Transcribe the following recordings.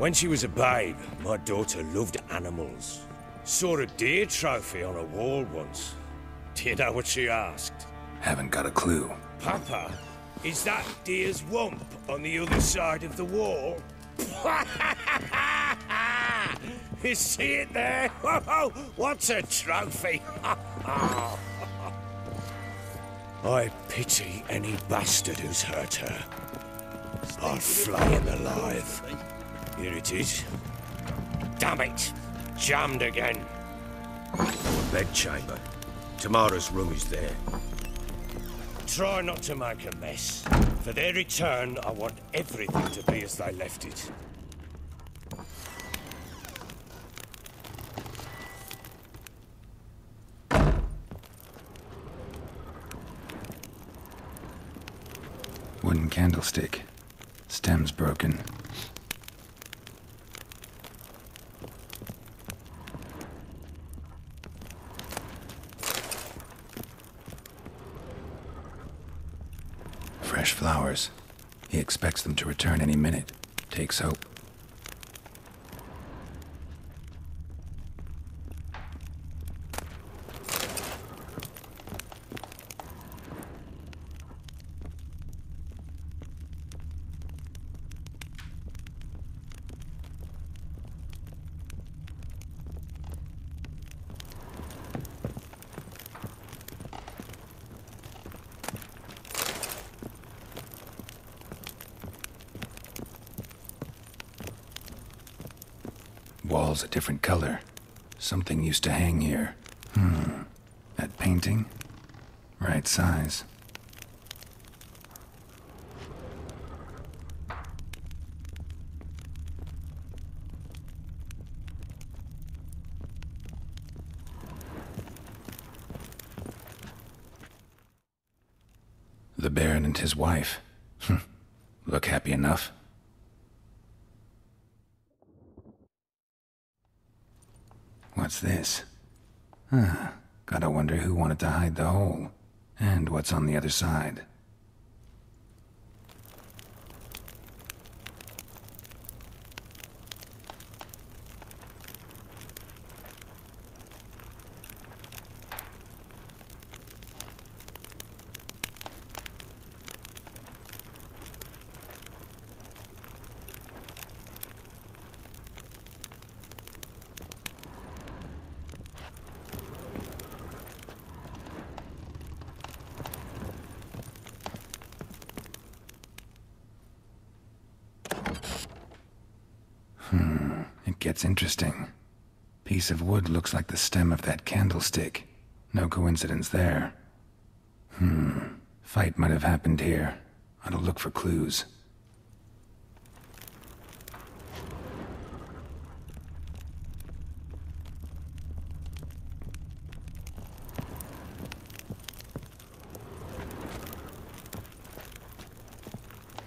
When she was a babe, my daughter loved animals. Saw a deer trophy on a wall once. Do you know what she asked? Haven't got a clue. Papa, is that deer's wump on the other side of the wall? You see it there? Whoa, what's a trophy? I pity any bastard who's hurt her. I'll flay him alive. Here it is. Damn it! Jammed again. Our bedchamber. Tamara's room is there. Try not to make a mess. For their return, I want everything to be as they left it. Wooden candlestick. Stem's broken. Fresh flowers. He expects them to return any minute. Takes hope. Wall's a different color. Something used to hang here. That painting? Right size. The Baron and his wife. Look happy enough. What's this? Gotta wonder who wanted to hide the hole. And what's on the other side. It gets interesting. Piece of wood looks like the stem of that candlestick. No coincidence there. Fight might have happened here. Ought to look for clues.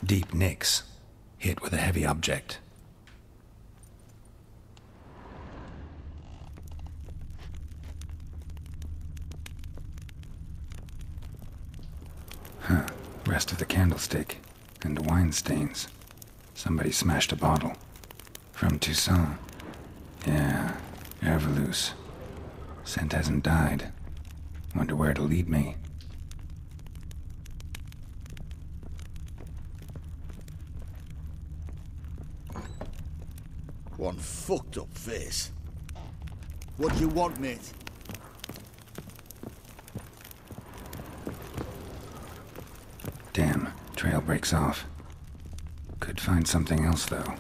Deep nicks. Hit with a heavy object. Rest of the candlestick. And wine stains. Somebody smashed a bottle. From Toussaint. Yeah, Erveloos. Scent hasn't died. Wonder where it'll lead me. One fucked up face. What do you want, mate? Damn, trail breaks off. Could find something else, though.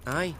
Aye.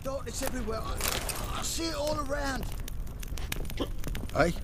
darkness everywhere. I see it all around. Hey?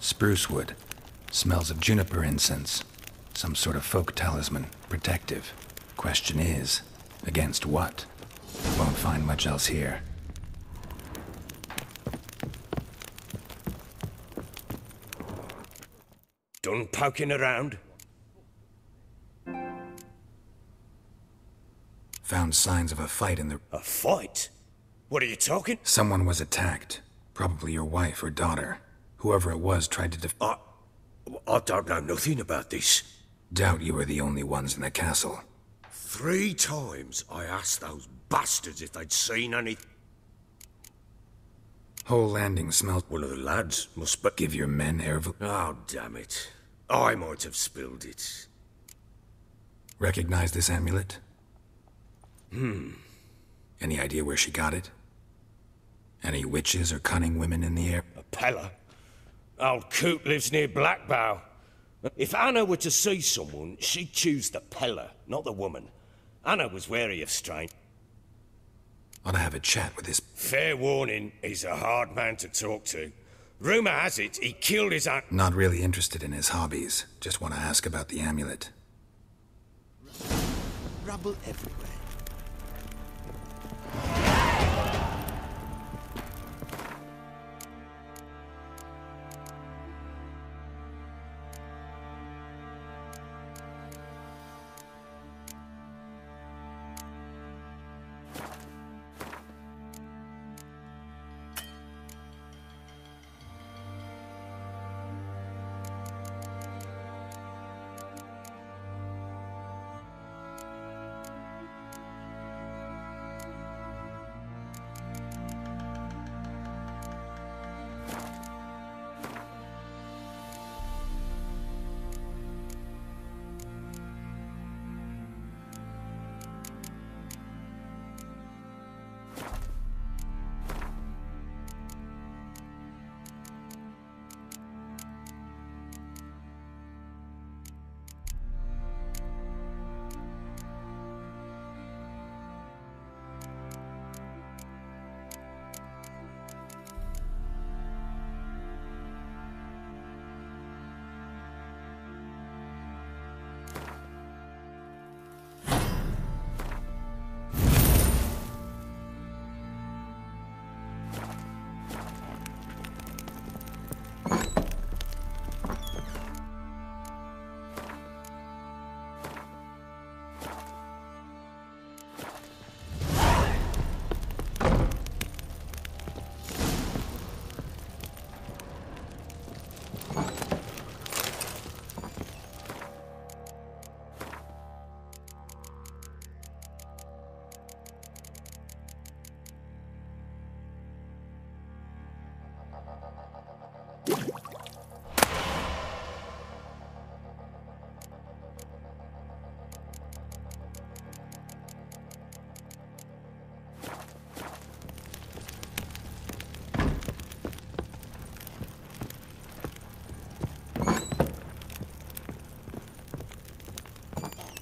Spruce wood. Smells of juniper incense. Some sort of folk talisman. Protective. Question is, against what? Won't find much else here. Done poking around? Found signs of a fight in the... A fight? What are you talking? Someone was attacked. Probably your wife or daughter. Whoever it was tried to I don't know nothing about this. Doubt you were the only ones in the castle. 3 times I asked those bastards if they'd seen any... Whole landing smells... One of the lads must be... Give your men air... Oh, damn it. I might have spilled it. Recognize this amulet? Any idea where she got it? Any witches or cunning women in the air? A Pella? Old Coot lives near Blackbow. If Anna were to see someone, she'd choose the Pella, not the woman. Anna was wary of strange. Ought to have a chat with this... Fair warning, he's a hard man to talk to. Rumour has it, he killed his aunt. Not really interested in his hobbies. Just want to ask about the amulet. Rubble everywhere.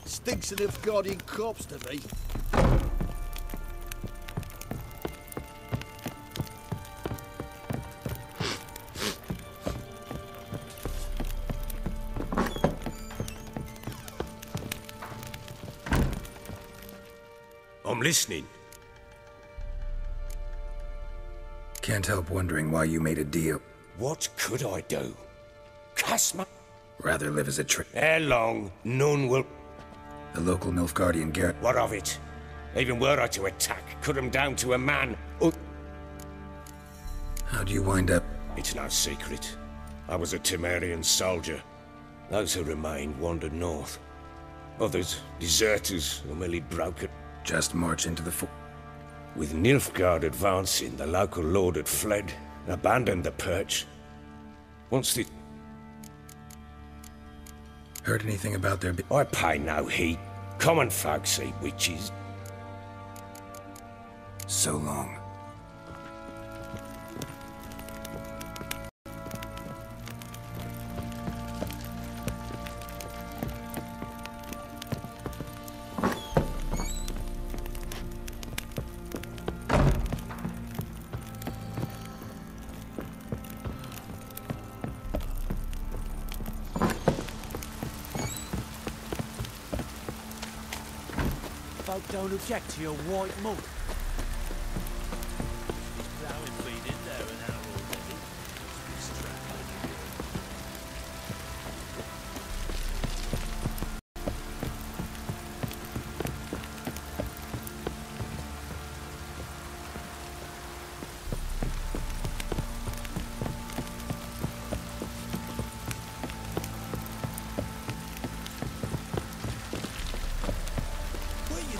Stinks of Guardian corpse to me. I'm listening. Can't help wondering why you made a deal. What could I do? Cast my... Rather live as a trick. Ere long, none will... The local Nilfgaardian garrison. What of it? Even were I to attack, cut 'em down to a man. How'd you wind up? It's no secret. I was a Temerian soldier. Those who remained wandered north. Others, deserters, who merely broke it. Just march into the With Nilfgaard advancing, the local lord had fled, abandoned the perch. Once the... Heard anything about their... I pay no heed. Common folk see witches. So long. Folk don't object to your white mud. He's plowing feet in there an hour already. Must be strapping.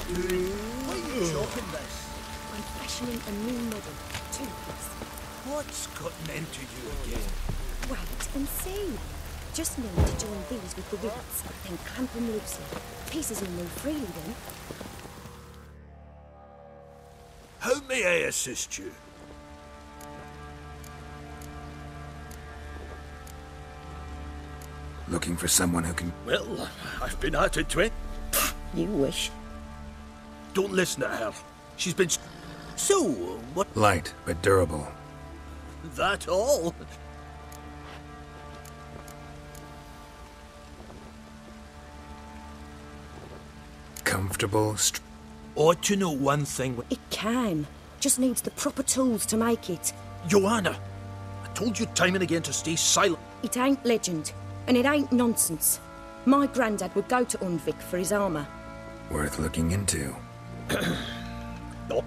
What are you talking about? I'm fashioning a new model. Two piece. What's gotten into you again? Wait and see. Just need to join these with the rivets, then clamp them loosely. Pieces will move freely then. How may I assist you? Looking for someone who can... Well, I've been at it, Twin. You wish. Don't listen to her. She's been... So, what... Light, but durable. That all? Comfortable, Ought to know one thing. It can. Just needs the proper tools to make it. Joanna, I told you time and again to stay silent. It ain't legend, and it ain't nonsense. My granddad would go to Undvik for his armour. worth looking into. No.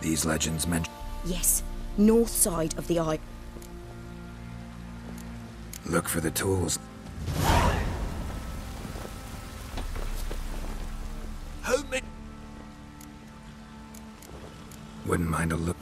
These legends mention... Yes, north side of the eye. Look for the tools. How many... Wouldn't mind a look.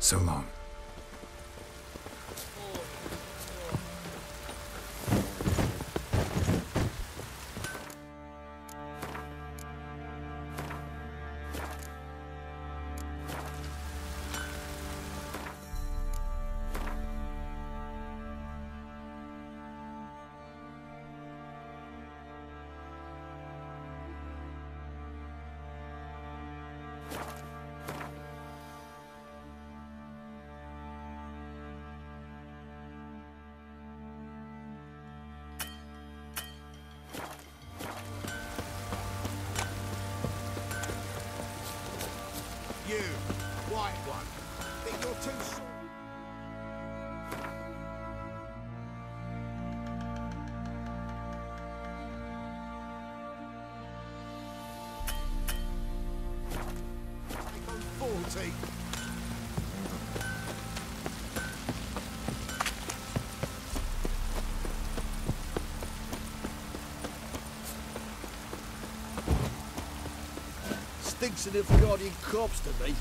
So long. Stinks of a guardian corpse to me.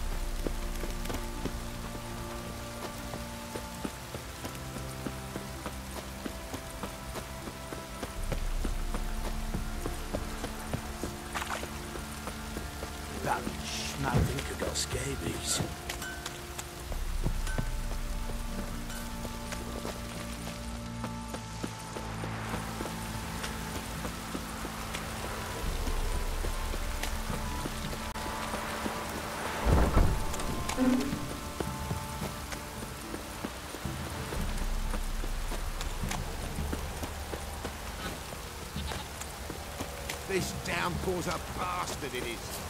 That schmo think I got scabies. This downpour's a bastard, it is.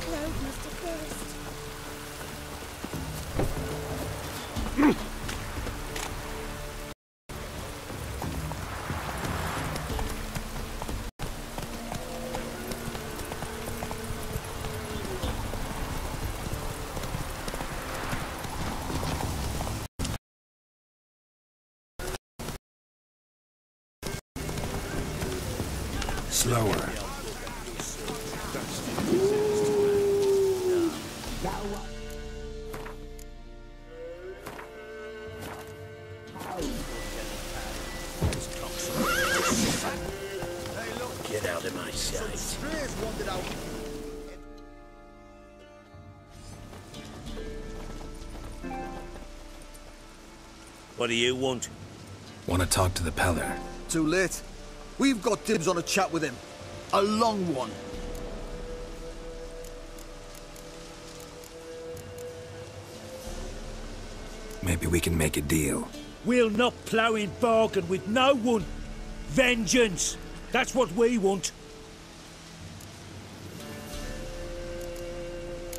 Cloud must have burst. Slower. Get out of my sight. Strays wandered out. What do you want? Want to talk to the Peller? Too late. We've got dibs on a chat with him. A long one. Maybe we can make a deal. We'll not plough in bargain with no one. Vengeance! That's what we want.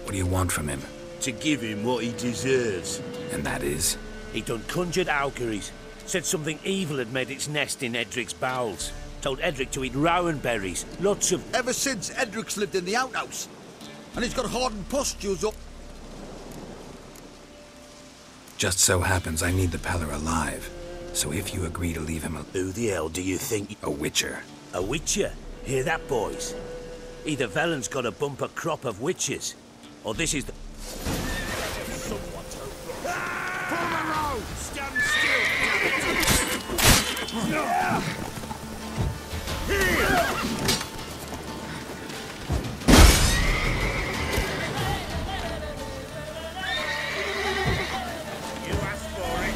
What do you want from him? To give him what he deserves. And that is? He done conjured auguries. Said something evil had made its nest in Edric's bowels. Told Edric to eat rowan berries. Lots of... Ever since Edric's lived in the outhouse. And he's got hardened pustules up. Just so happens I need the Peller alive. So if you agree to leave him Who the hell do you think... a witcher. A witcher? Hear that, boys? Either Velen's got a bumper crop of witches, or this is the... Stand You asked for it.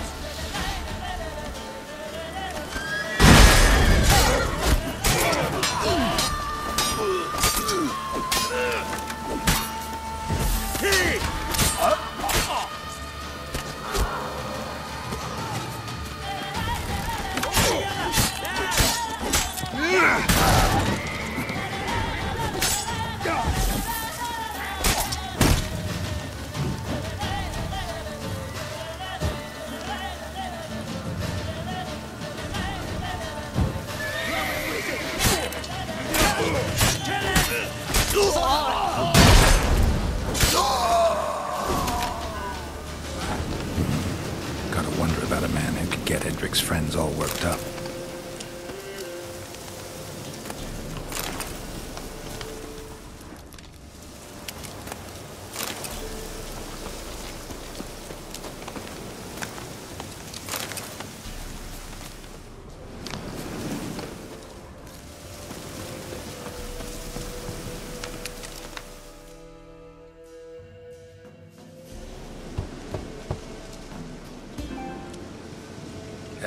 Gotta wonder about a man who could get Edric's friends all worked up.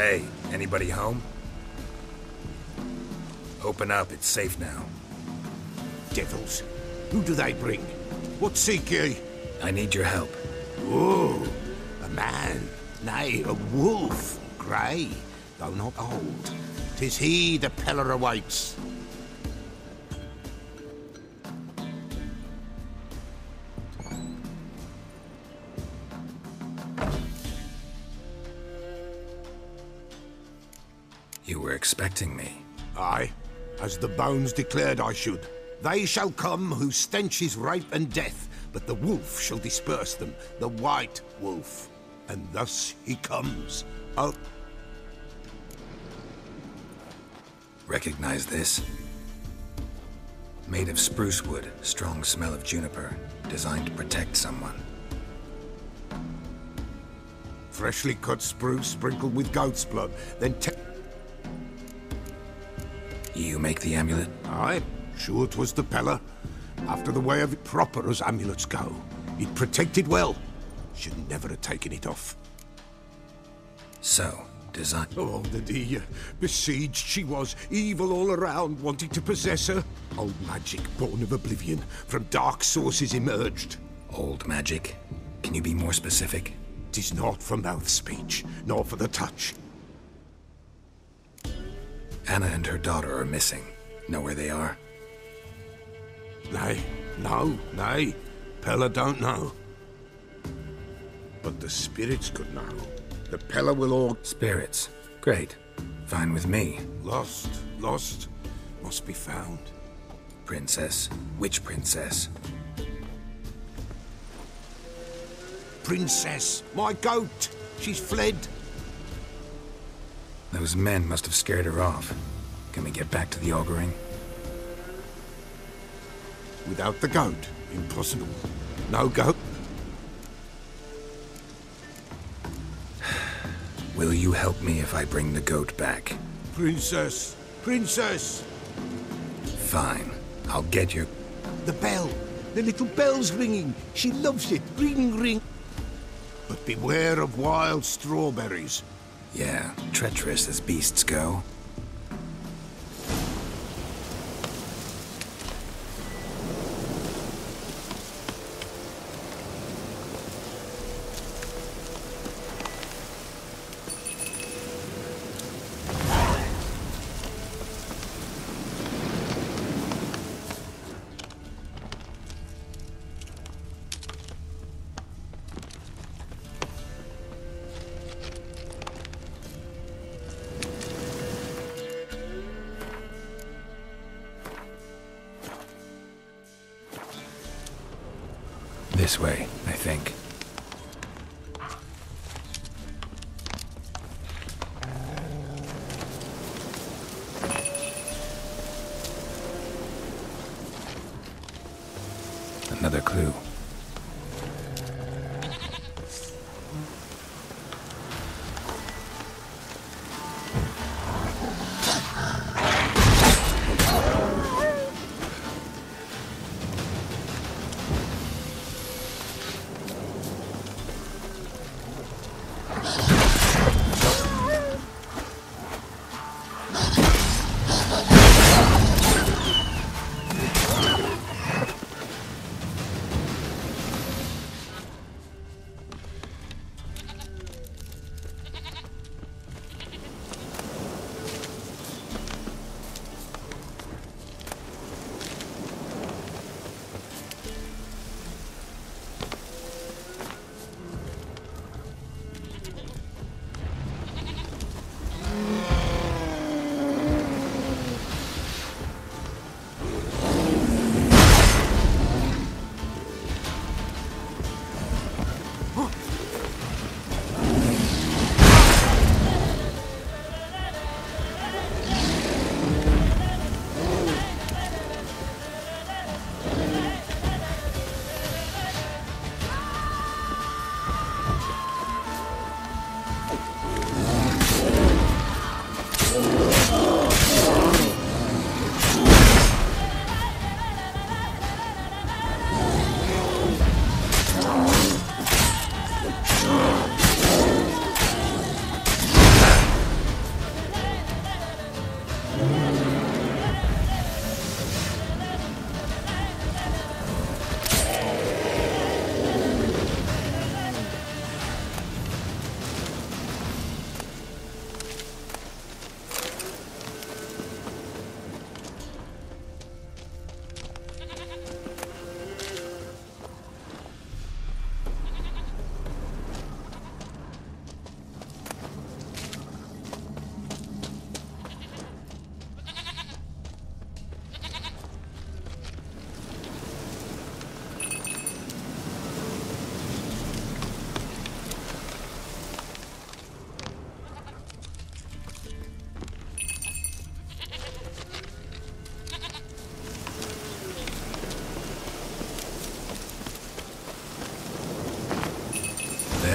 Hey, anybody home? Open up, it's safe now. Devils. Who do they bring? What seek ye? I need your help. Oh, a man. Nay, a wolf. Grey, though not old. 'Tis he the Peller awaits. You were expecting me. Aye, as the bones declared I should. They shall come whose stench is rape and death, but the wolf shall disperse them, the white wolf. And thus he comes. Oh, Recognize this? Made of spruce wood, strong smell of juniper, designed to protect someone. freshly cut spruce sprinkled with goat's blood, then You make the amulet? Aye, sure 'twas the Peller. After the way of it proper as amulets go. It protected well. Should never have taken it off. So, design... Oh, the dear. Besieged she was, evil all around, wanting to possess her. Old magic, born of oblivion, from dark sources emerged. Old magic? Can you be more specific? 'Tis not for mouth speech, nor for the touch. Anna and her daughter are missing. Know where they are? Nay, no, nay. Pella don't know. But the spirits could know. The Pella will all... Spirits. Great. Fine with me. Lost, must be found. Princess? Which princess? Princess, my goat. She's fled. Those men must have scared her off. Can we get back to the auguring? Without the goat, impossible. No goat. Will you help me if I bring the goat back? Princess, princess. Fine. I'll get your... The bell. The little bell's ringing. She loves it. Ring, ring. But beware of wild strawberries. Yeah, treacherous as beasts go. This way, I think. Another clue.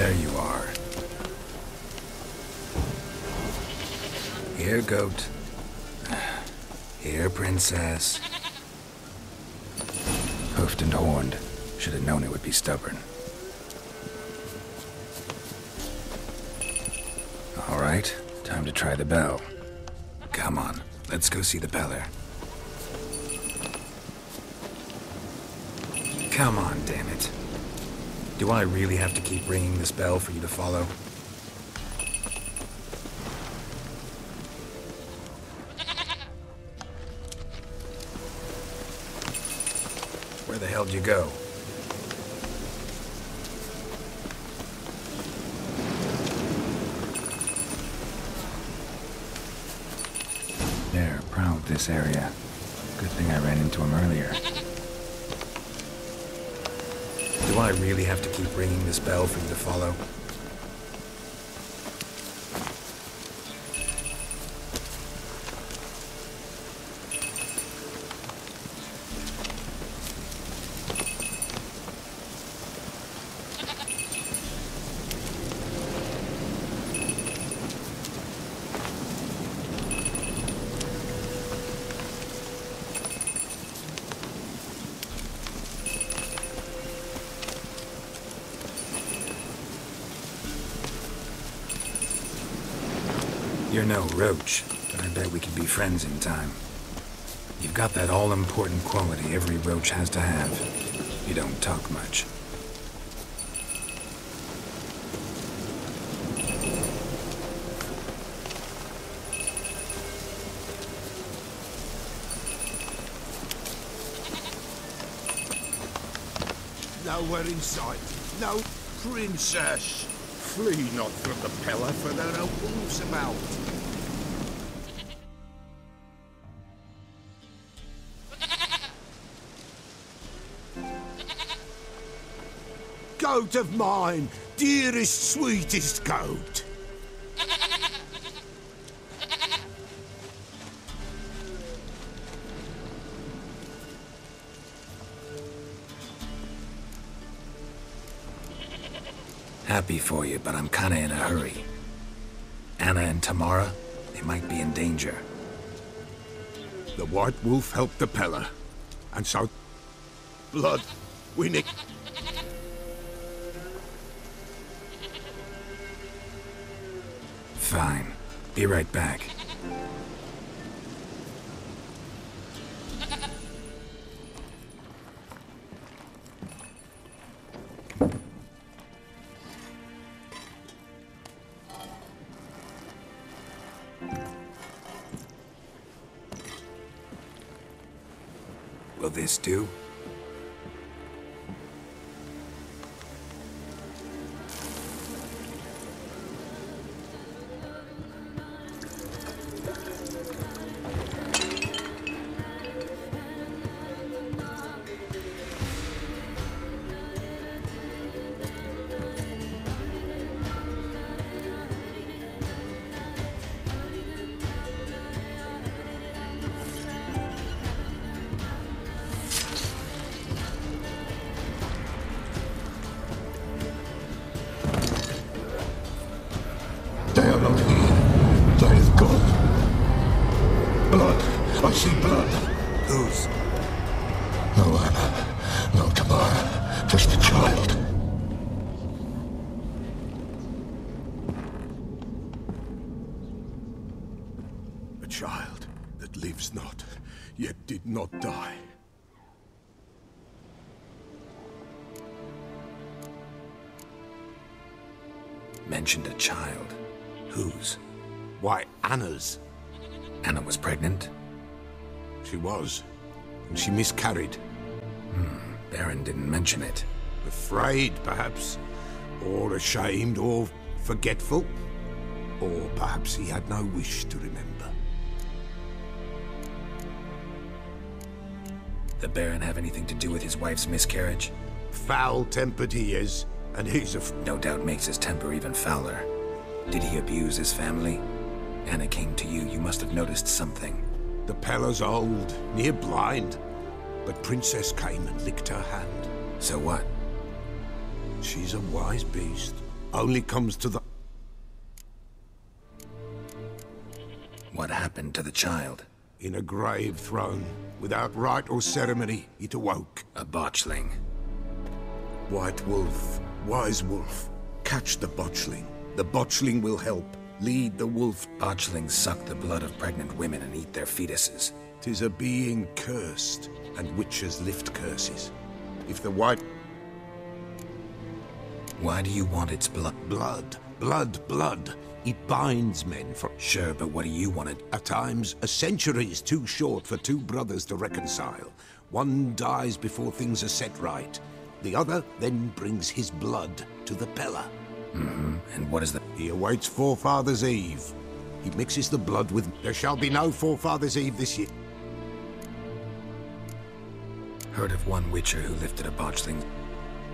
There you are. Here, goat. Here, princess. Hoofed and horned. Should have known it would be stubborn. All right, time to try the bell. Come on, let's go see the Peller. Come on, damn it. Do I really have to keep ringing this bell for you to follow? Where the hell did you go? They're proud of this area. Good thing I ran into him earlier. Do I really have to keep ringing this bell for you to follow? You're no roach, but I bet we could be friends in time. You've got that all-important quality every roach has to have. You don't talk much. Nowhere in sight. No princess. Flee not from the Peller, for there are wolves about. Goat of mine, dearest, sweetest goat. Happy for you, but I'm kinda in a hurry. Anna and Tamara, they might be in danger. The White Wolf helped the Peller, and so... blood, we nick... Fine. Be right back. Will this do? They are not here. They have gone. Blood. I see blood. Whose? No Anna. No Tamara. Just a child. A child that lives not, yet did not die. Mentioned a child. Whose? Why, Anna's. Anna was pregnant? She was. And she miscarried. Baron didn't mention it. Afraid, perhaps. Or ashamed, or forgetful. Or perhaps he had no wish to remember. The Baron have anything to do with his wife's miscarriage? Foul-tempered he is, and he's a... No doubt makes his temper even fouler. Did he abuse his family? Anna came to you. You must have noticed something. The Peller's old, near blind. But Princess came and licked her hand. So what? She's a wise beast. only comes to the... What happened to the child? In a grave thrown. Without rite or ceremony, it awoke. A botchling. White wolf, wise wolf, catch the botchling. The botchling will help. Lead the wolf. Botchlings suck the blood of pregnant women and eat their fetuses. 'Tis a being cursed, and witches lift curses. If the white... Why do you want its blood? Blood. It binds men for... Sure, but what do you want it? At times, a century is too short for two brothers to reconcile. One dies before things are set right. The other then brings his blood to the pillar. And what is the... He awaits Forefathers' Eve. He mixes the blood with... There shall be no Forefathers' Eve this year. Heard of one witcher who lifted a botchling.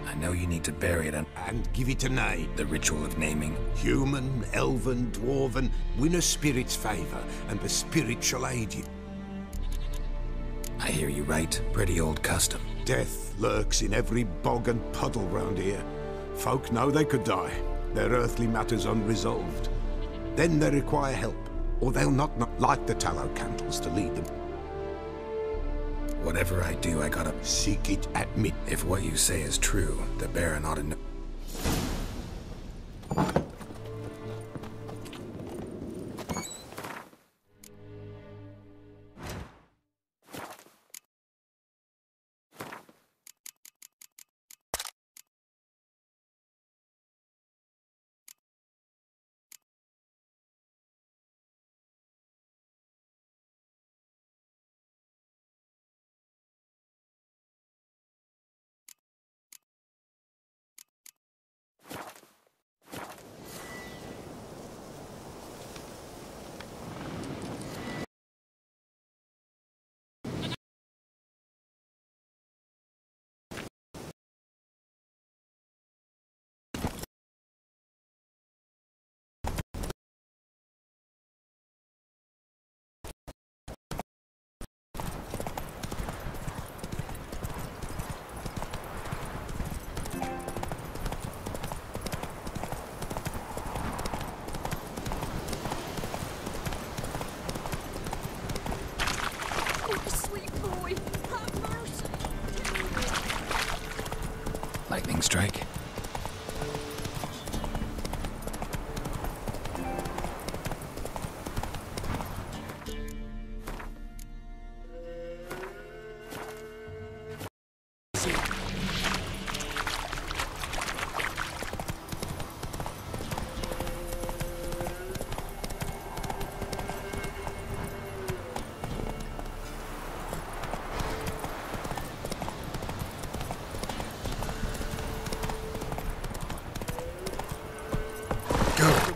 I know you need to bury it And give it a name. the ritual of naming. Human, elven, dwarven, win a spirit's favor, and the spirit shall aid you. I hear you right. Pretty old custom. Death lurks in every bog and puddle round here. Folk know they could die, their earthly matters unresolved. Then they require help, or they'll not light the tallow candles to lead them. Whatever I do, I gotta... Seek it at midnight. If what you say is true, the Baron ought to know... Lightning strike.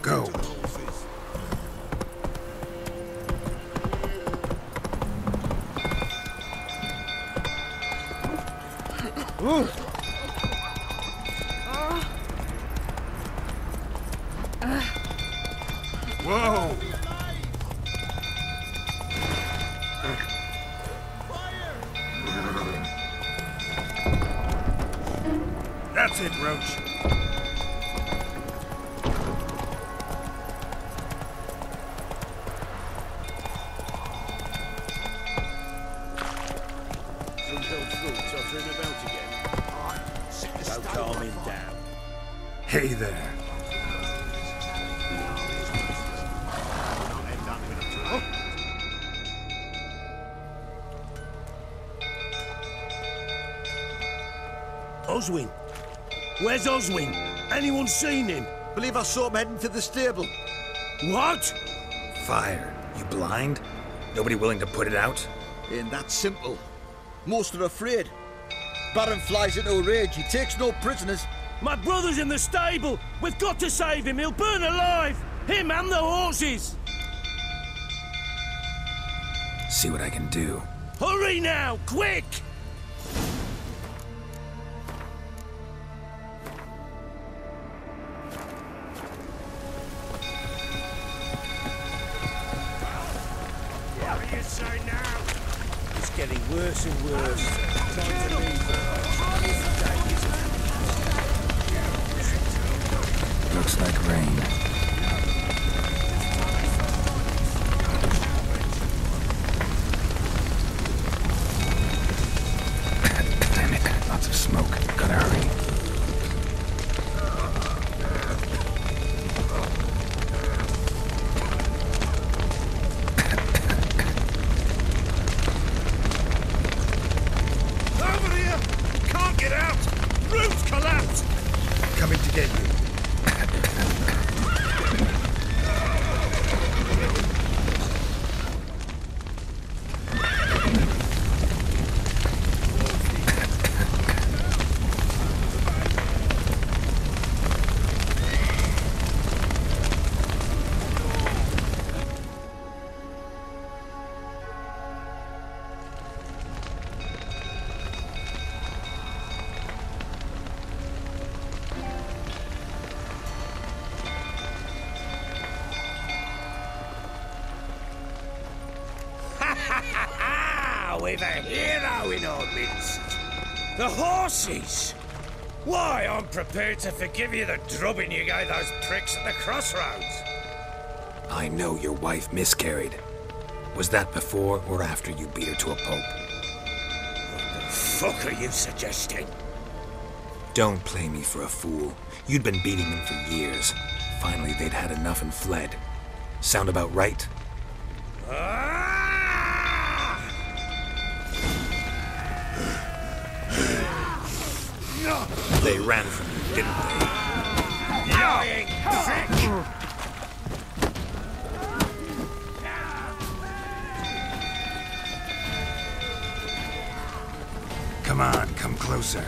Go. Whoa! That's it, Roach. Don't calm him down. Hey there. Oswin? Where's Oswin? Anyone seen him? Believe I saw him heading to the stable. What? Fire. You blind? Nobody willing to put it out? Ain't that simple. Most are afraid. Baron flies into a rage. He takes no prisoners. My brother's in the stable. We've got to save him. He'll burn alive. Him and the horses. See what I can do. Hurry now, quick! What do you say now? It's getting worse and worse. Time to leave. Looks like rain. Damn it, lots of smoke. Gotta hurry. Over here! Can't get out! Roof's collapsed! Coming to get you. We've a hero in our midst. The horses! Why, I'm prepared to forgive you the drubbing you gave those pricks at the crossroads. I know your wife miscarried. Was that before or after you beat her to a pulp? What the fuck are you suggesting? Don't play me for a fool. You'd been beating them for years. Finally, they'd had enough and fled. Sound about right? They ran from you, didn't they? Lying prick! Come on, come closer.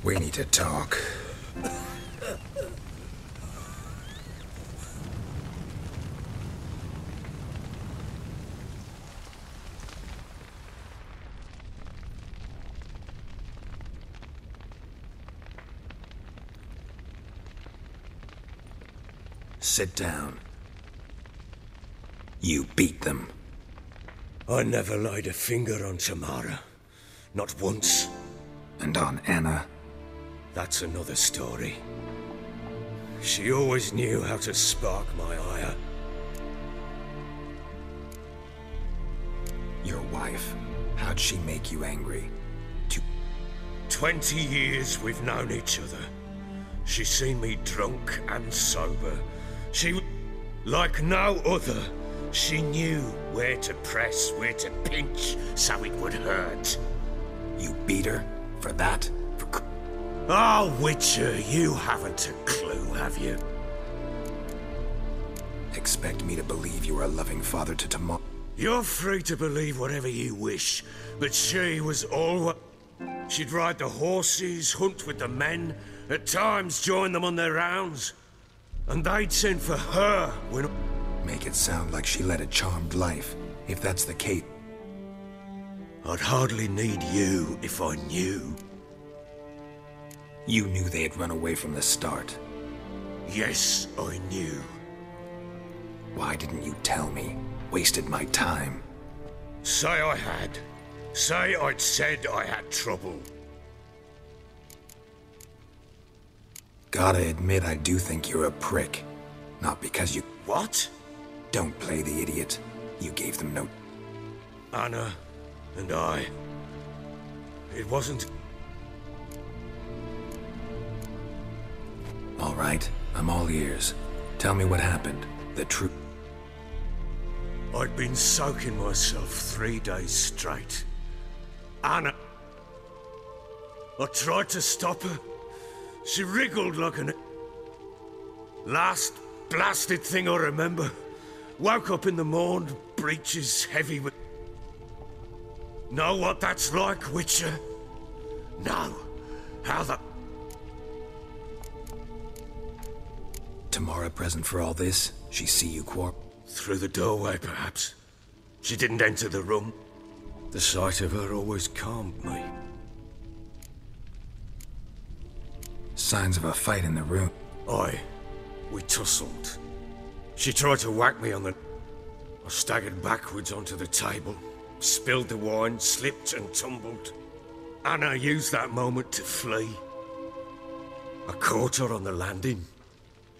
We need to talk. Sit down. You beat them. I never laid a finger on Tamara. Not once. And on Anna. That's another story. She always knew how to spark my ire. Your wife, how'd she make you angry? 20 years we've known each other. She's seen me drunk and sober. Like no other, she knew where to press, where to pinch, so it would hurt. You beat her? For that? Oh, Witcher, you haven't a clue, have you? Expect me to believe you are a loving father to Tamara? You're free to believe whatever you wish, but she was always... She'd ride the horses, hunt with the men, at times join them on their rounds. And they'd send for her when... Make it sound like she led a charmed life. If that's the case... I'd hardly need you if I knew. You knew they had run away from the start. Yes, I knew. Why didn't you tell me? Wasted my time. Say I had. Say I'd said I had trouble. Gotta admit, I do think you're a prick. Not because you... What? Don't play the idiot. You gave them no... Anna and I... It wasn't... All right, I'm all ears. Tell me what happened. The truth. I'd been soaking myself 3 days straight. Anna... I tried to stop her. She wriggled like an... Last blasted thing I remember. Woke up in the morn, breeches heavy with... Know what that's like, Witcher? No. How the... Tamara present for all this? She see you, Quark? Through the doorway, perhaps. She didn't enter the room. The sight of her always calmed me. Signs of a fight in the room. Aye. We tussled. She tried to whack me on the... I staggered backwards onto the table, spilled the wine, slipped and tumbled. Anna used that moment to flee. I caught her on the landing.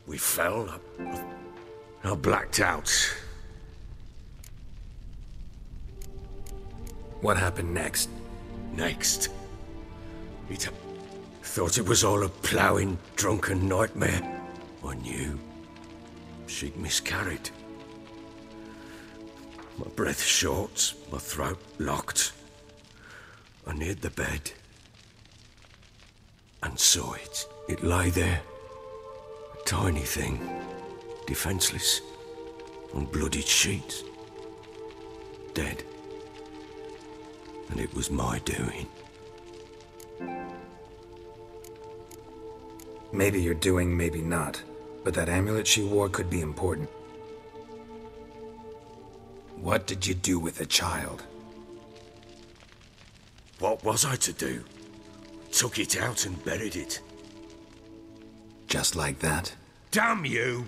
We fell. I blacked out. What happened next? Next. It... Thought it was all a ploughing, drunken nightmare. I knew. She'd miscarried. My breath short, my throat locked. I neared the bed and saw it. It lay there. A tiny thing. Defenseless. On bloodied sheets. Dead. And it was my doing. Maybe you're doing, maybe not. But that amulet she wore could be important. What did you do with the child? What was I to do? Took it out and buried it. Just like that? Damn you!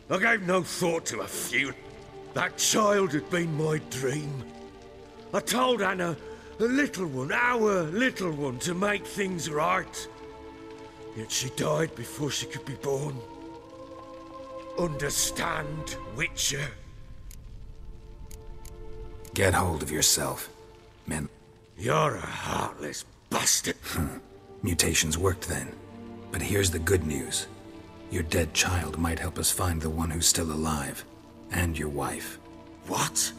I gave no thought to a funeral. That child had been my dream. I told Anna, a little one, our little one, to make things right. Yet she died before she could be born. Understand, Witcher? Get hold of yourself, man. You're a heartless bastard. Mutations worked then. But here's the good news. Your dead child might help us find the one who's still alive. And your wife. What?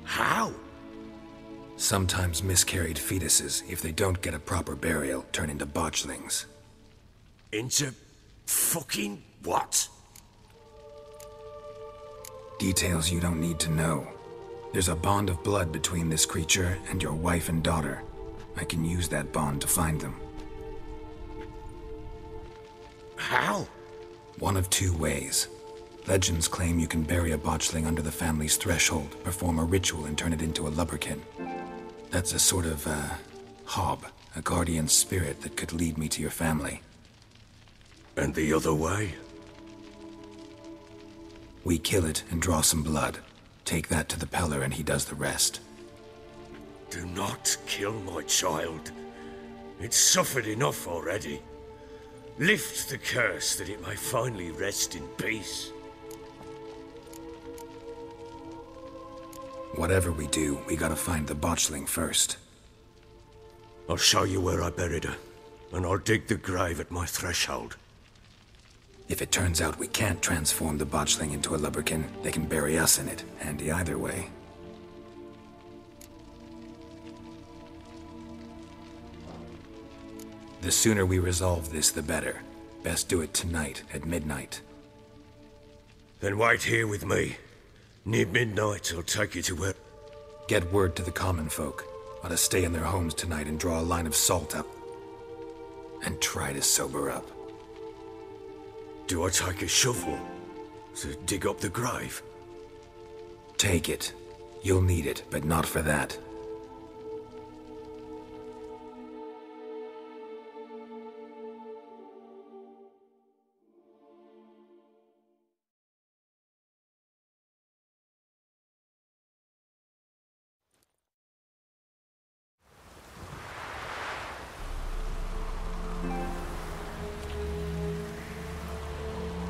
How? Sometimes miscarried fetuses, if they don't get a proper burial, turn into botchlings. Into... fucking what? Details you don't need to know. There's a bond of blood between this creature and your wife and daughter. I can use that bond to find them. How? One of two ways. Legends claim you can bury a botchling under the family's threshold, perform a ritual and turn it into a lubberkin. That's a sort of, hob, a guardian spirit that could lead me to your family. And the other way? We kill it and draw some blood. Take that to the Peller and he does the rest. Do not kill my child. It's suffered enough already. Lift the curse that it may finally rest in peace. Whatever we do, we gotta find the botchling first. I'll show you where I buried her, and I'll dig the grave at my threshold. If it turns out we can't transform the botchling into a lubberkin, they can bury us in it. Handy either way. The sooner we resolve this, the better. Best do it tonight, at midnight. Then wait here with me. Near midnight, I'll take you to where... Get word to the common folk. Ought to stay in their homes tonight and draw a line of salt up. And try to sober up. Do I take a shovel to dig up the grave? Take it. You'll need it, but not for that.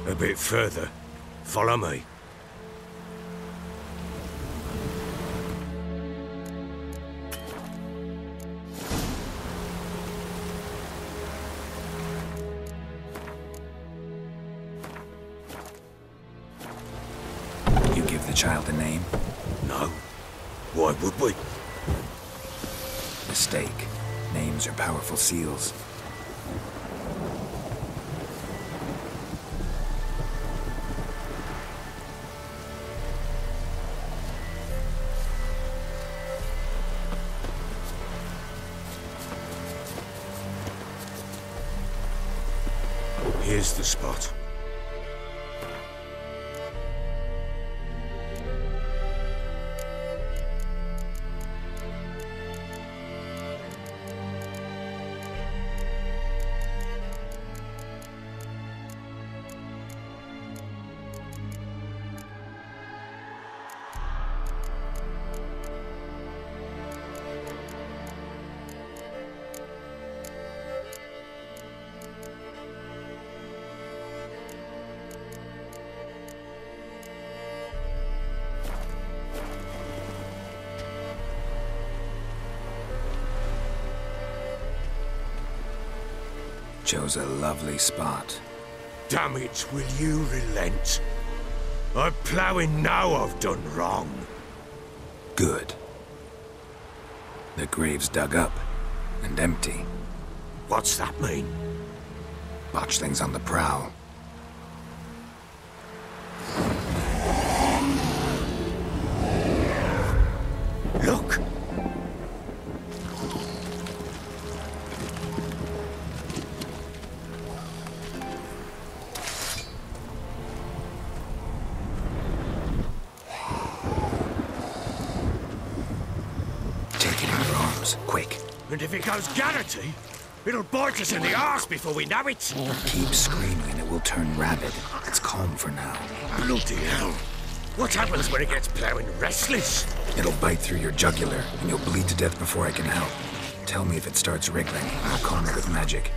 A bit further. Follow me. You give the child a name? No. Why would we? Mistake. Names are powerful seals. Here's the spot. Chose a lovely spot. Damn it, will you relent? I'm ploughing now I've done wrong. Good. The grave's dug up and empty. What's that mean? Botchlings on the prowl. Look! Quick. And if it goes Garrity, it'll bite us in the arse before we know it. Keep screaming and it will turn rabid. It's calm for now. Bloody hell. What happens when it gets ploughing restless? It'll bite through your jugular and you'll bleed to death before I can help. Tell me if it starts wriggling. I'll calm it with magic.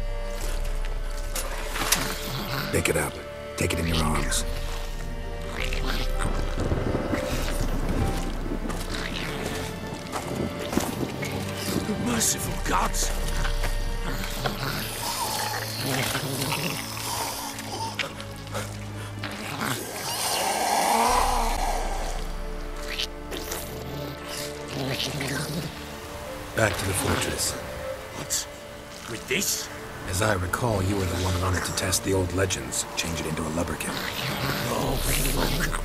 Pick it up. Take it in your arms. Merciful gods! Back to the fortress. What? With this? As I recall, you were the one who wanted to test the old legends, change it into a lubberkin. Oh, fuck.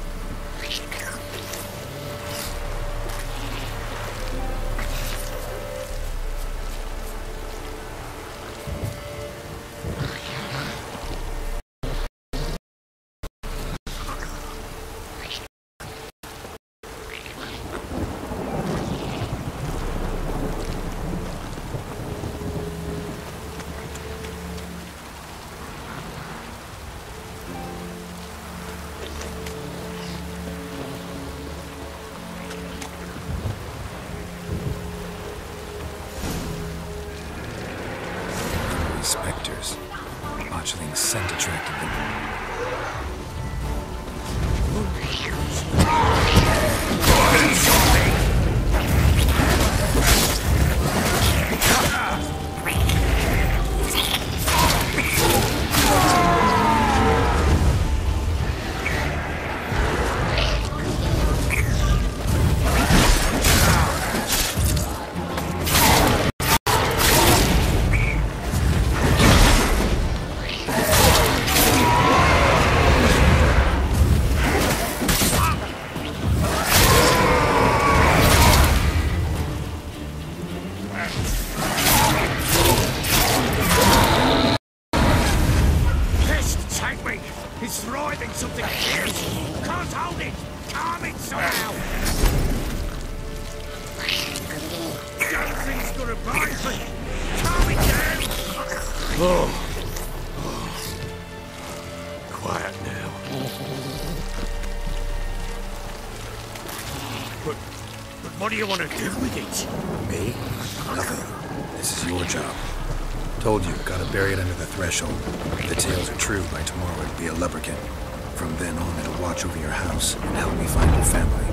Spectres. Botchling's scent attracted them. It's writhing something fierce. Can't hold it. Calm it somehow. Damn thing's gonna bite me. Calm it down. Oh. Quiet now. But what do you want to do with it? Me? Nothing. This is your job. Told you, gotta bury it under the threshold. If the tales are true, by tomorrow it'll be a lubberkin. From then on, it'll watch over your house and help me find your family.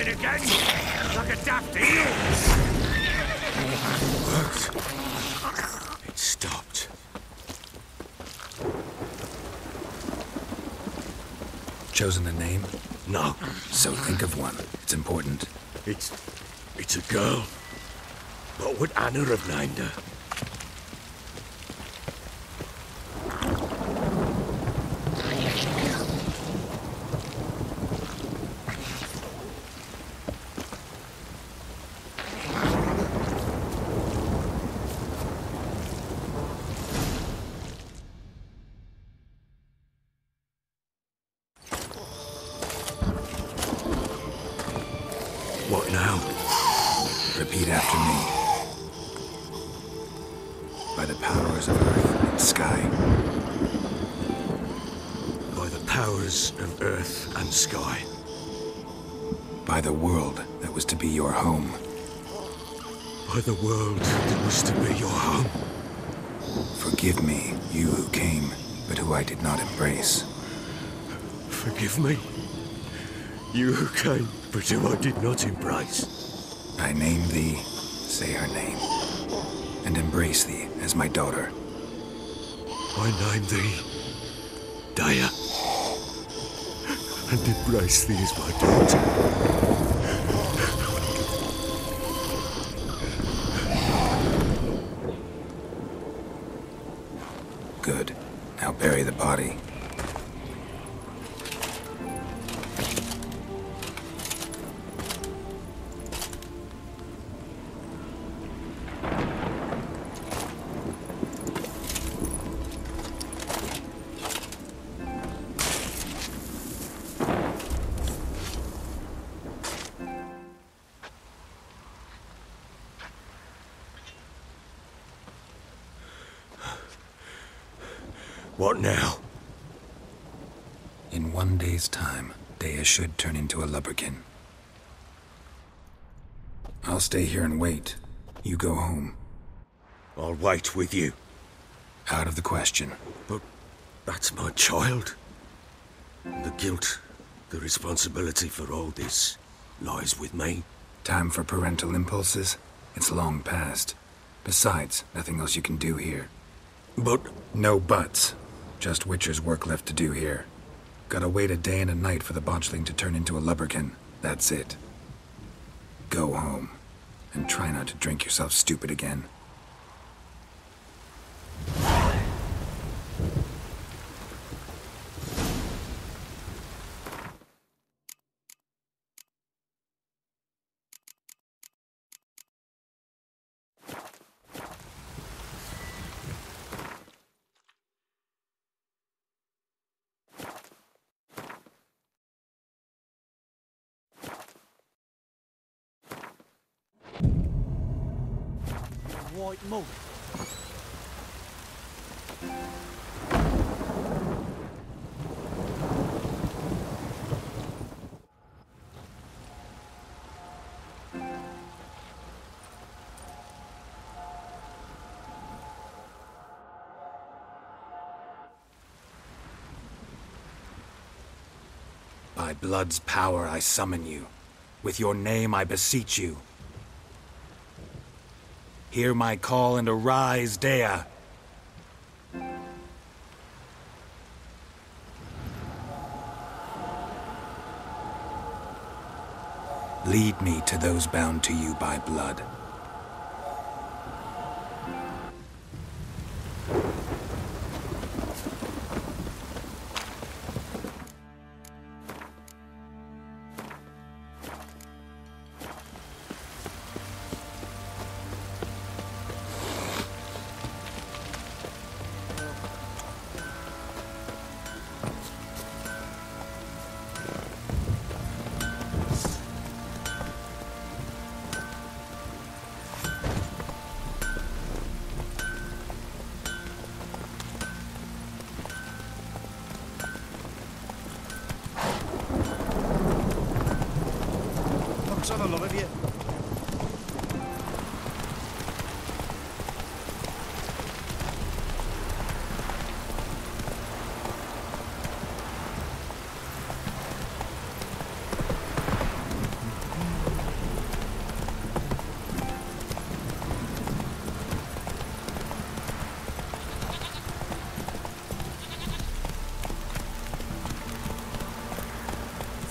throbbing again, like a daft eel. It stopped. Chosen a name? No, So think of one. It's important. it's a girl. What would Anna have named her? What now? Repeat after me. By the powers of earth and sky. By the powers of earth and sky. By the world that was to be your home. By the world that was to be your home. Forgive me, you who came, but who I did not embrace. Forgive me. You who came, but who I did not embrace. I name thee, say her name, and embrace thee as my daughter. I name thee Daya, and embrace thee as my daughter. Good. Now bury the body. What now? In 1 day's time, Dea should turn into a lubberkin. I'll stay here and wait. You go home. I'll wait with you. Out of the question. But that's my child. The guilt, the responsibility for all this lies with me. Time for parental impulses? It's long past. Besides, nothing else you can do here. But No buts. Just Witcher's work left to do here. Gotta wait a day and a night for the botchling to turn into a lubberkin. That's it. Go home. And try not to drink yourself stupid again. White moon. By blood's power I summon you. With your name I beseech you. Hear my call and arise, Dea. Lead me to those bound to you by blood. Son of love of you.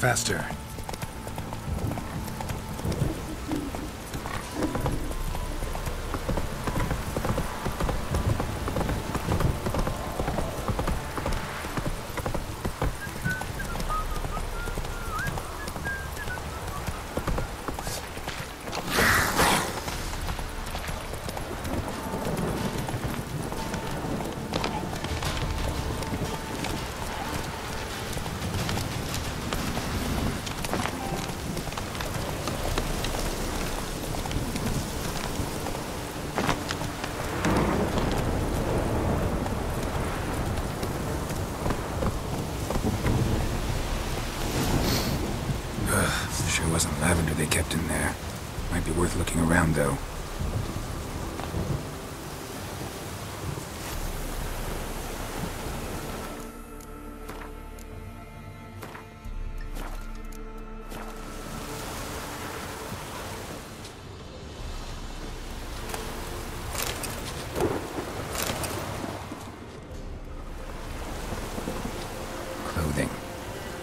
Faster. Sure wasn't lavender they kept in there. Might be worth looking around, though. Clothing.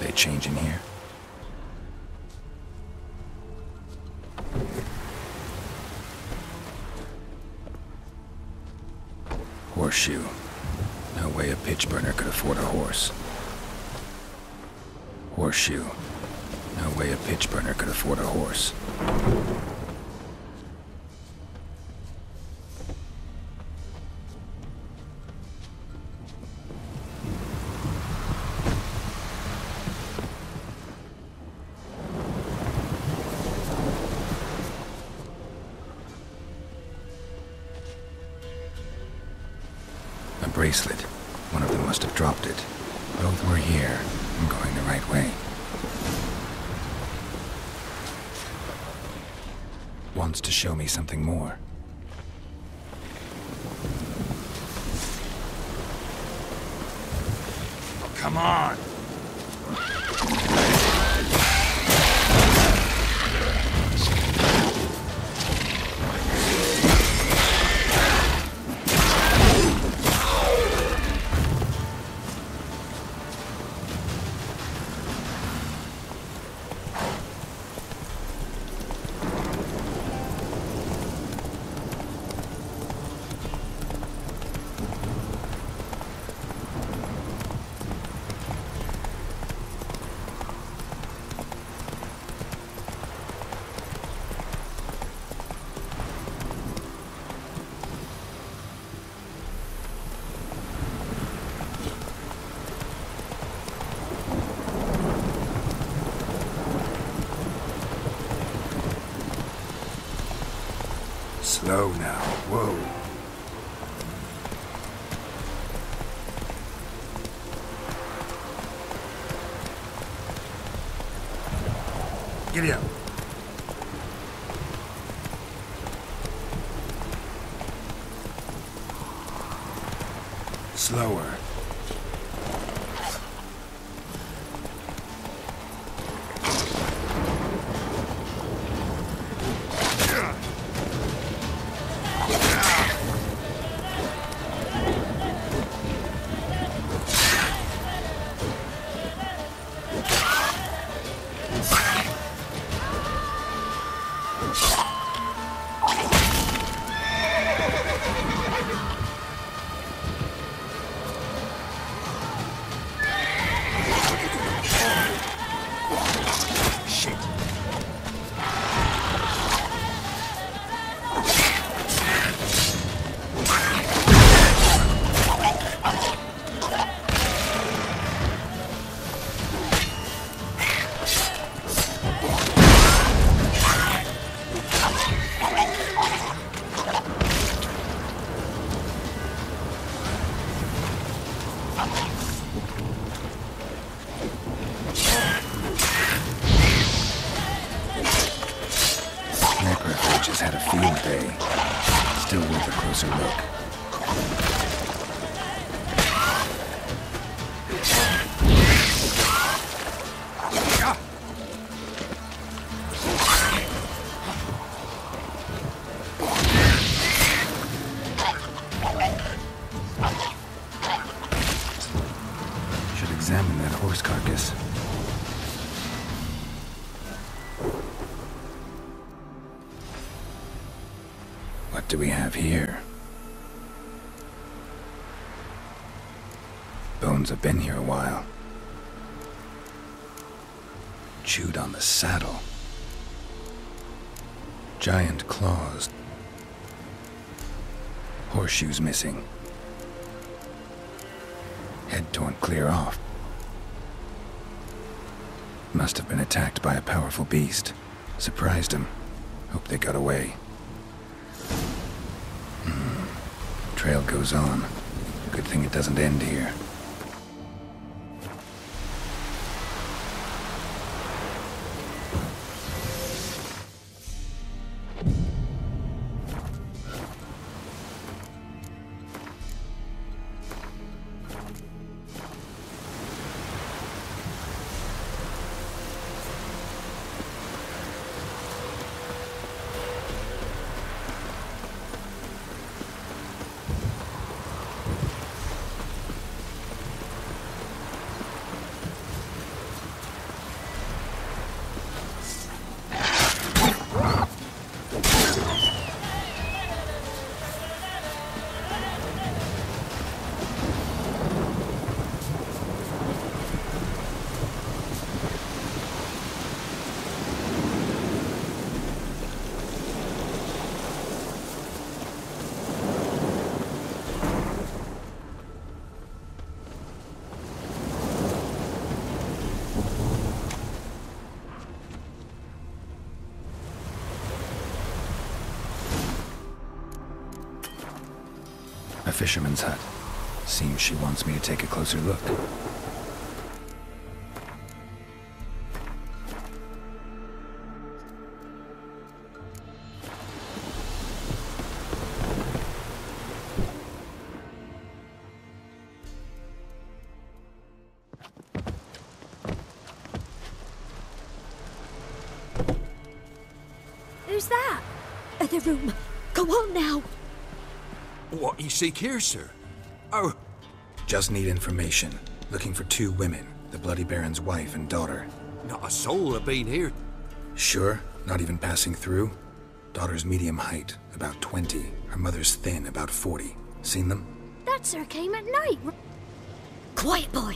They change in here? Horseshoe. No way a pitch burner could afford a horse. Horseshoe. No way a pitch burner could afford a horse. A bracelet. One of them must have dropped it. Both were here. I'm going the right way. Wants to show me something more. Come on! Slow now. Whoa. Giddy up. Slower. Just had a field day. Still worth a closer look. Should examine that horse carcass. What do we have here? Bones have been here a while. Chewed on the saddle. Giant claws. Horseshoes missing. Head torn clear off. Must have been attacked by a powerful beast. Surprised him. Hope they got away. Trail goes on. Good thing it doesn't end here. A fisherman's hut. Seems she wants me to take a closer look. Who's that? Other room. Go on now. What you seek here, sir? Oh. Just need information. Looking for 2 women. The Bloody Baron's wife and daughter. Not a soul have been here. Sure? Not even passing through? Daughter's medium height, about 20. Her mother's thin, about 40. Seen them? That sir came at night. Quiet, boy.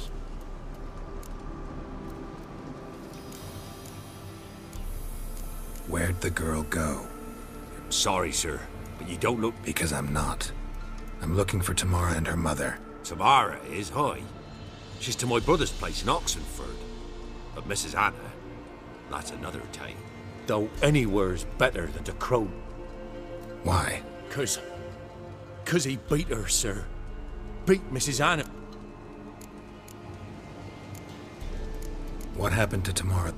Where'd the girl go? Sorry, sir, but you don't look... Because I'm not. I'm looking for Tamara and her mother. Tamara is, hi. She's to my brother's place in Oxenford. But Mrs. Anna, that's another tale. Though anywhere's better than the Crow. Why? 'Cause he beat her, sir. Beat Mrs. Anna. What happened to Tamara?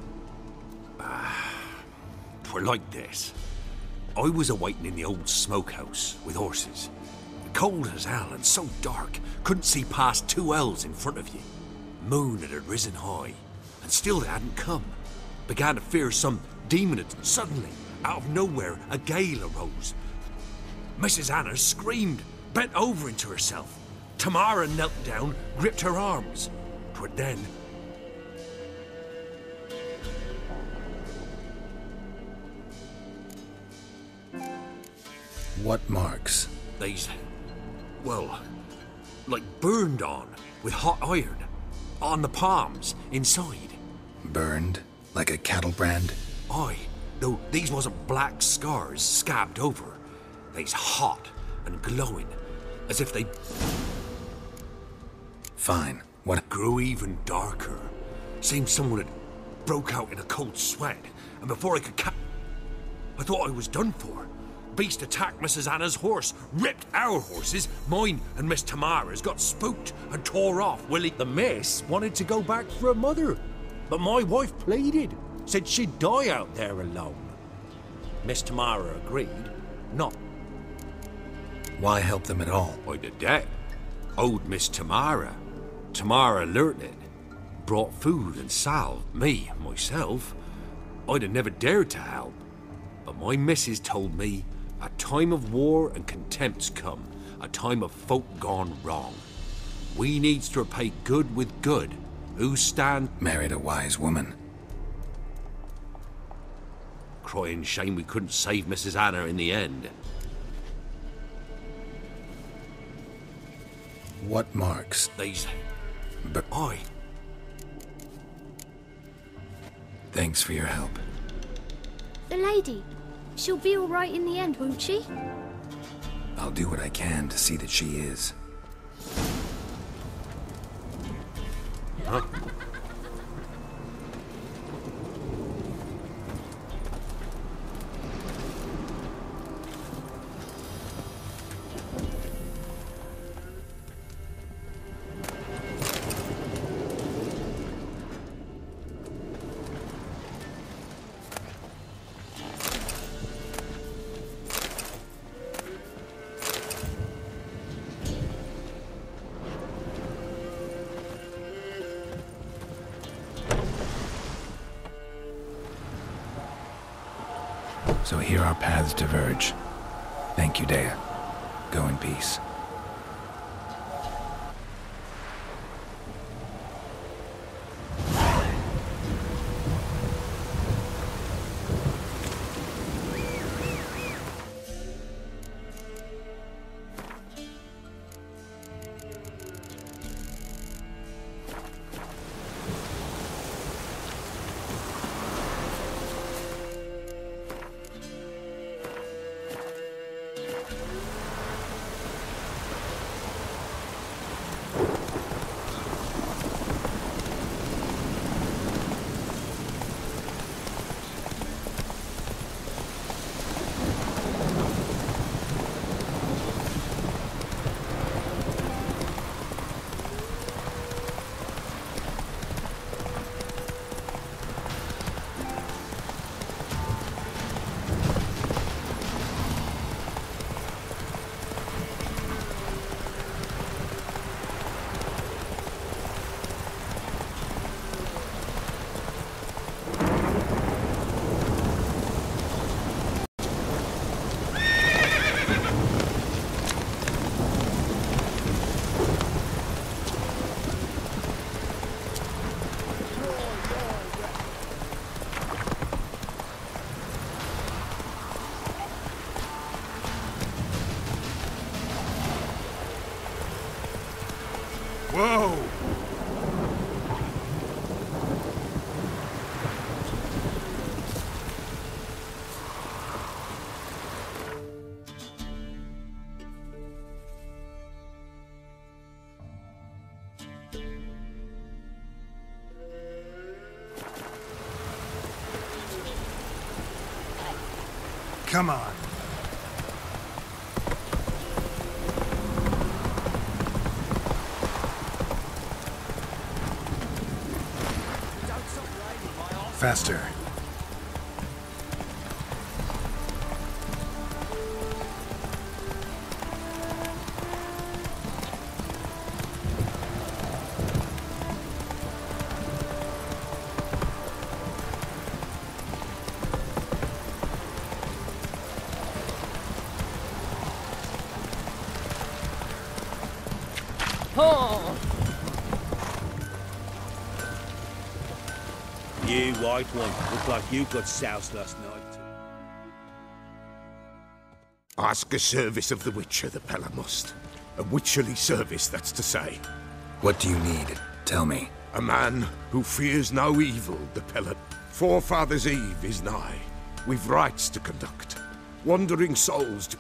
Twere like this. I was awaiting in the old smokehouse with horses. Cold as hell and so dark, couldn't see past 2 ells in front of you. Moon had risen high, and still they hadn't come. Began to fear some demon had... Suddenly, out of nowhere, a gale arose. Mrs. Anna screamed, bent over into herself. Tamara knelt down, gripped her arms. 'Twere then... What marks? These... well, like burned on, with hot iron. On the palms, inside. Burned? Like a cattle brand? Aye, though these wasn't black scars scabbed over. They's hot and glowing, as if they... Fine. What? Grew even darker. Seemed someone had broke out in a cold sweat, and before I could I thought I was done for. Beast attacked Mrs. Anna's horse, ripped our horses. Mine and Miss Tamara's got spooked and tore off. The miss wanted to go back for her mother, but my wife pleaded, said she'd die out there alone. Miss Tamara agreed, not. Why help them at all? I'd a debt. Owed Miss Tamara. Tamara learnt it. Brought food and salve. Me, myself. I'd have never dared to help. But my missus told me a time of war and contempt's come. A time of folk gone wrong. We needs to repay good with good. Who stand... Married a wise woman. Crying shame we couldn't save Mrs. Anna in the end. What marks? These. But Aye. thanks for your help. The lady. She'll be all right in the end, won't she? I'll do what I can to see that she is. Huh? So here our paths diverge. Thank you, Dea. Go in peace. Whoa! Come on. Faster. You white one, look like you got soused last night. Ask a service of the Witcher, the Pella must. A witcherly service, that's to say. What do you need? Tell me. A man who fears no evil, the Pella. Forefathers' Eve is nigh. We've rites to conduct. Wandering souls to...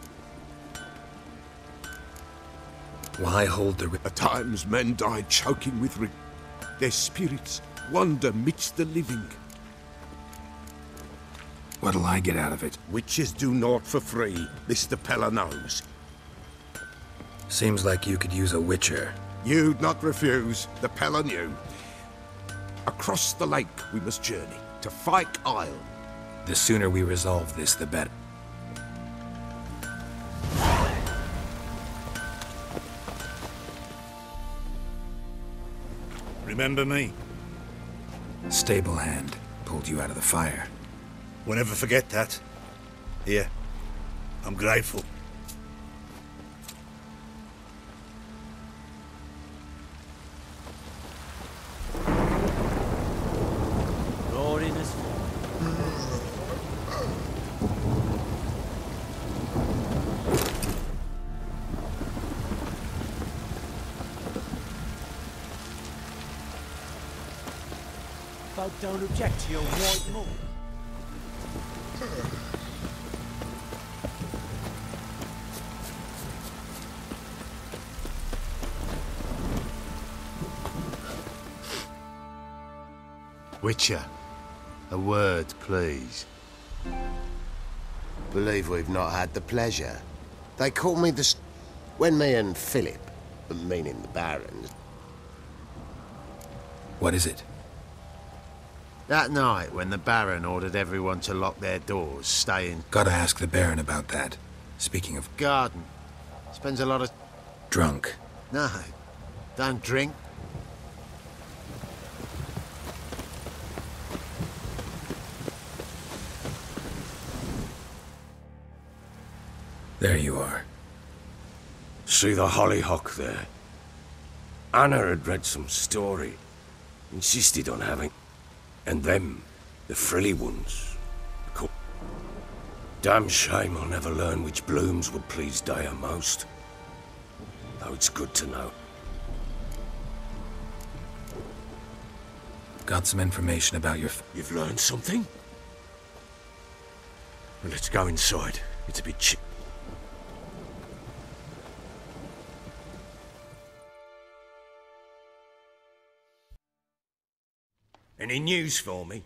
Why hold the... At times men die choking with their spirits wander midst the living. What'll I get out of it? Witches do naught for free. This the Pella knows. Seems like you could use a witcher. You'd not refuse. The Pella knew. Across the lake we must journey, to Fyke Isle. The sooner we resolve this, the better. Remember me? Stable hand pulled you out of the fire. Won't ever forget that. Here, I'm grateful. Roaring as folk don't object to your white mug. Witcher, a word, please. Believe we've not had the pleasure. They call me the... When me and Philip, meaning the Baron... What is it? That night when the Baron ordered everyone to lock their doors, staying... Gotta ask the Baron about that. Speaking of... Garden. Spends a lot of... Drunk. No. Don't drink. There you are. See the hollyhock there? Anna had read some story. Insisted on having... And them, the frilly ones. Damn shame I'll never learn which blooms would please Daya most. Though it's good to know. Got some information about your... You've learned something? Well, let's go inside. It's a bit cheap. Any news for me?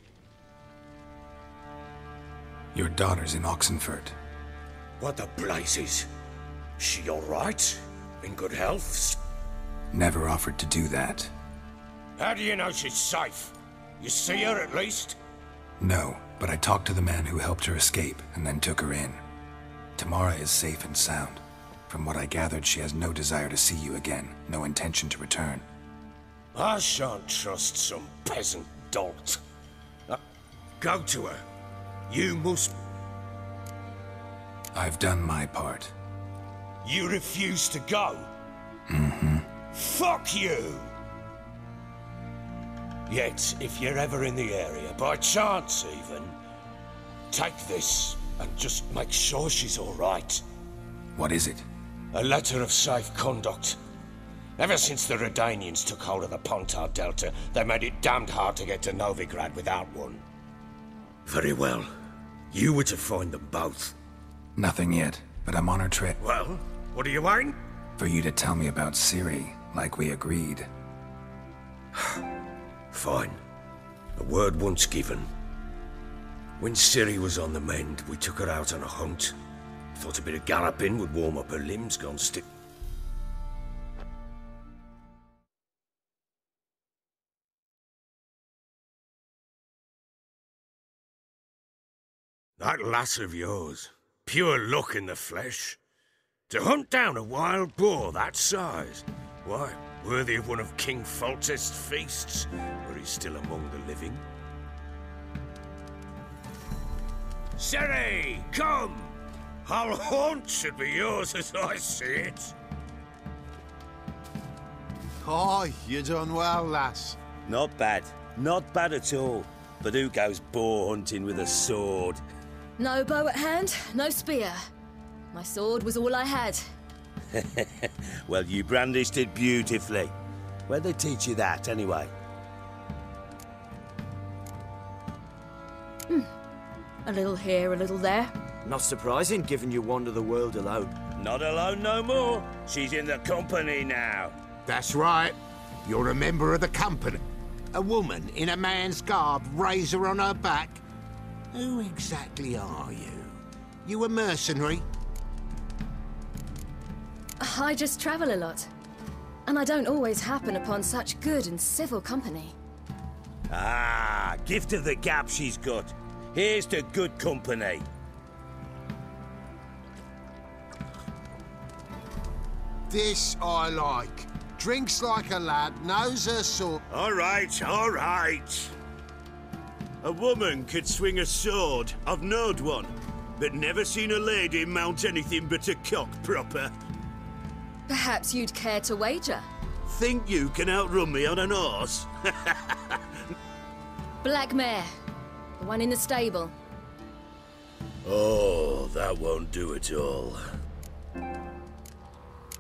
Your daughter's in Oxenford. What the blazes? She all right? In good health? Never offered to do that. How do you know she's safe? You see her at least? No, but I talked to the man who helped her escape and then took her in. Tamara is safe and sound. From what I gathered, she has no desire to see you again, no intention to return. I shan't trust some peasant dolt. Go to her. You must... I've done my part. You refuse to go? Mm-hmm. Fuck you! Yet, if you're ever in the area, by chance even, take this and just make sure she's all right. What is it? A letter of safe conduct. Ever since the Redanians took hold of the Pontar Delta, they made it damned hard to get to Novigrad without one. Very well. You were to find them both. Nothing yet, but I'm on her trail. Well, what are you waiting? For you to tell me about Ciri, like we agreed. Fine. A word once given. When Ciri was on the mend, we took her out on a hunt. Thought a bit of galloping would warm up her limbs, gone stiff. That lass of yours, pure luck in the flesh. To hunt down a wild boar that size, why, worthy of one of King Foltest's feasts, where he's still among the living. Ciri, come! Our haunt should be yours as I see it. Aye, you done well, lass. Not bad. Not bad at all. But who goes boar hunting with a sword? No bow at hand, no spear. My sword was all I had. Well, you brandished it beautifully. Where'd they teach you that, anyway? A little here, a little there. Not surprising, given you wander the world alone. Not alone no more. She's in the company now. That's right. You're a member of the company. A woman in a man's garb, razor on her back. Who exactly are you? You a mercenary? I just travel a lot. And I don't always happen upon such good and civil company. Ah, gift of the gab she's got. Here's to good company. This I like. Drinks like a lad, knows her sort. All right, all right. A woman could swing a sword. I've knowed one, but never seen a lady mount anything but a cock proper. Perhaps you'd care to wager? Think you can outrun me on an horse? Black mare. The one in the stable. Oh, that won't do at all.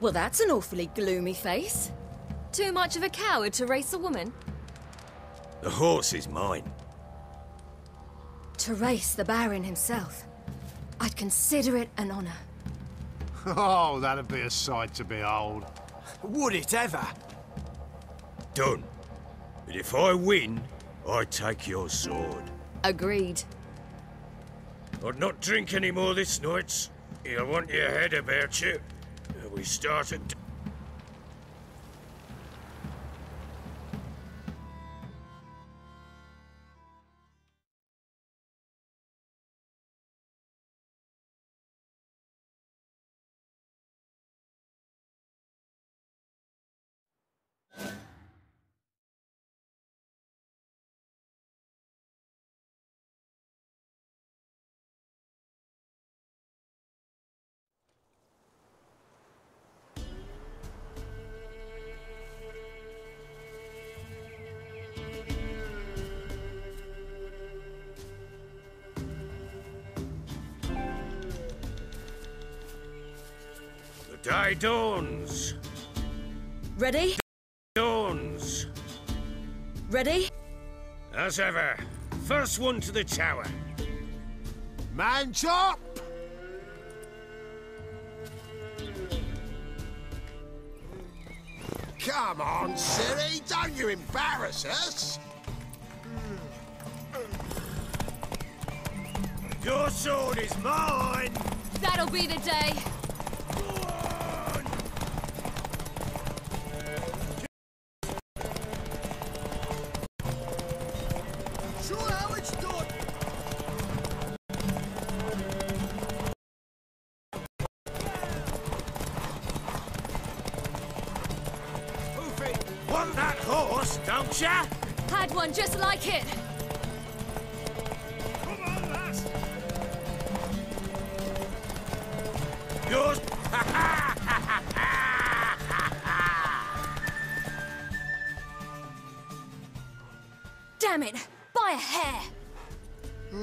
Well, that's an awfully gloomy face. Too much of a coward to race a woman? The horse is mine. To race the Baron himself, I'd consider it an honor. Oh, that'd be a sight to behold. Would it ever? Done. But if I win, I take your sword. Agreed. I'd not drink any more this night. You'll want your head about you. We started. The day dawns. Ready? Dawns. Ready? As ever, first one to the tower. Man chop! Come on, Siri, don't you embarrass us! Your sword is mine! That'll be the day. Sure how it's done. Poofy, want that horse, don't ya? Had one just like it. Come on, lass! Yours! Damn it! By a hair!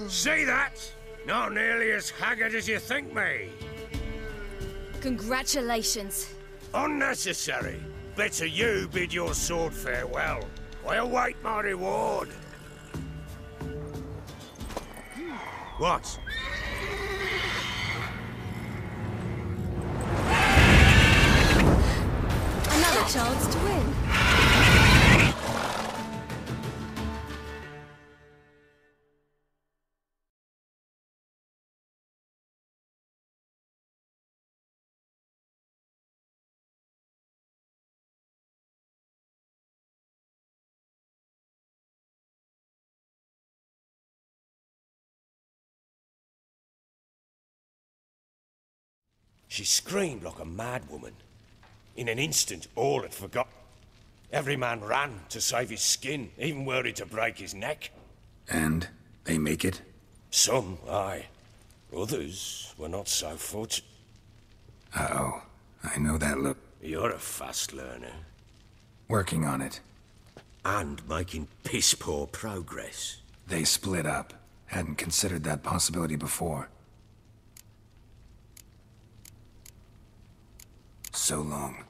See that? Not nearly as haggard as you think me. Congratulations. Unnecessary. Better you bid your sword farewell. I await my reward. What? Another chance to win. She screamed like a mad woman. In an instant, all had forgot. Every man ran to save his skin, even worried to break his neck. And they make it? Some, aye. Others were not so fortunate. Uh-oh. I know that look. You're a fast learner. Working on it. And making piss-poor progress. They split up. Hadn't considered that possibility before. So long.